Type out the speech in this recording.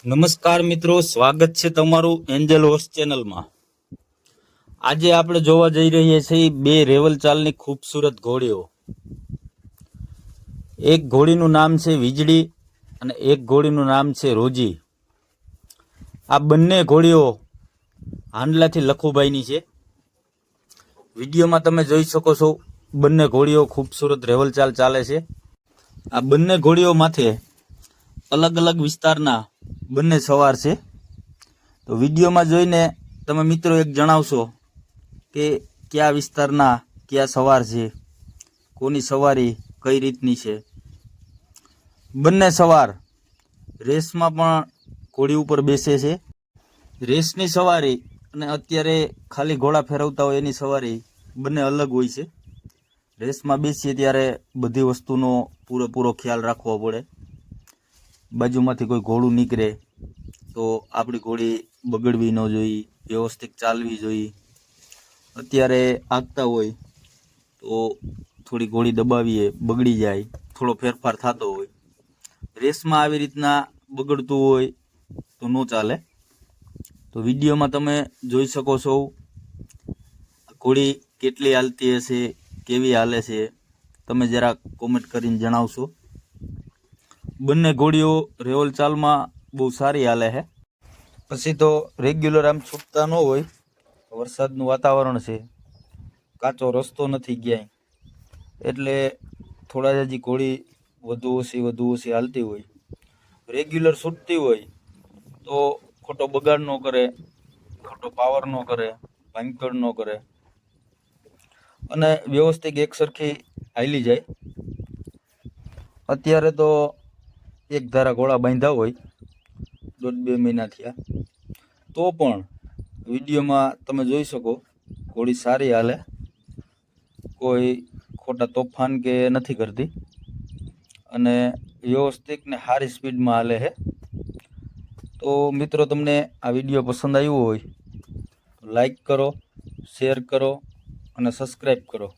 નમસ્કાર મિત્રો, સ્વાગત છે તમારું એન્જલ હોર્સ ચેનલમાં। આજે આપણે જોવા જઈ રહ્યા છીએ બે રેવલ ચાલની ખૂબસૂરત ઘોડીઓ। એક ઘોડીનું નામ છે વીજળી અને એક ઘોડીનું નામ છે રોજી। આ બંને ઘોડીઓ હાંડલાથી લખુભાઈની છે। વિડીયોમાં તમે જોઈ શકો છો બંને ઘોડીઓ ખૂબસૂરત રેવલ ચાલ ચાલે છે। આ બંને ઘોડીઓ માથે અલગ અલગ વિસ્તારના બંને સવાર છે। તો વિડીયોમાં જોઈને તમે મિત્રો એક જણાવશો કે કયા વિસ્તારના કયા સવાર છે, કોની સવારી કઈ રીતની છે। બંને સવાર રેસમાં પણ ઘોડી ઉપર બેસે છે। રેસની સવારી અને અત્યારે ખાલી ઘોડા ફેરવતા હોય એની સવારી બંને અલગ હોય છે। રેસમાં બેસીએ ત્યારે બધી વસ્તુનો પૂરેપૂરો ખ્યાલ રાખવો પડે। બાજુમાંથી કોઈ ઘોડું નીકળે તો આપણી ઘોડી બગડવી ન જોઈએ, વ્યવસ્થિત ચાલવી જોઈએ। અત્યારે આગતા હોય તો થોડી ઘોડી દબાવીએ, બગડી જાય, થોડો ફેરફાર થતો હોય। રેસમાં આવી રીતના બગડતું હોય તો ન ચાલે। તો વિડીયોમાં તમે જોઈ શકો છો ઘોડી કેટલી હાલતી હશે, કેવી હાલે છે, તમે જરા કોમેન્ટ કરીને જણાવશો। બંને ઘોડીઓ રેવલ ચાલમાં બહુ સારી હાલે છે। પછી તો રેગ્યુલર આમ છૂટતા ન હોય, વરસાદનું વાતાવરણ છે, કાચો રસ્તો નથી ક્યાંય, એટલે થોડા હજી ઘોડી વધુ ઓછી હાલતી હોય। રેગ્યુલર છૂટતી હોય તો ખોટો બગાડ ન કરે, ખોટો પાવર ન કરે, ભાંગતોડ ન કરે અને વ્યવસ્થિત એક સરખી હાલી જાય। અત્યારે તો એક ધારા ઘોડા બાંધ્યા હોય, 1.5-2 મહિના થયા, તો પણ વિડીયોમાં તમે જોઈ શકો ઘોડી સારી હાલે, કોઈ ખોટા તોફાન કે નથી કરતી અને વ્યવસ્થિત ને સારી સ્પીડમાં હાલે છે। તો મિત્રો, તમને આ વિડીયો પસંદ આવ્યો હોય તો લાઈક કરો, શેર કરો અને સબસ્ક્રાઈબ કરો।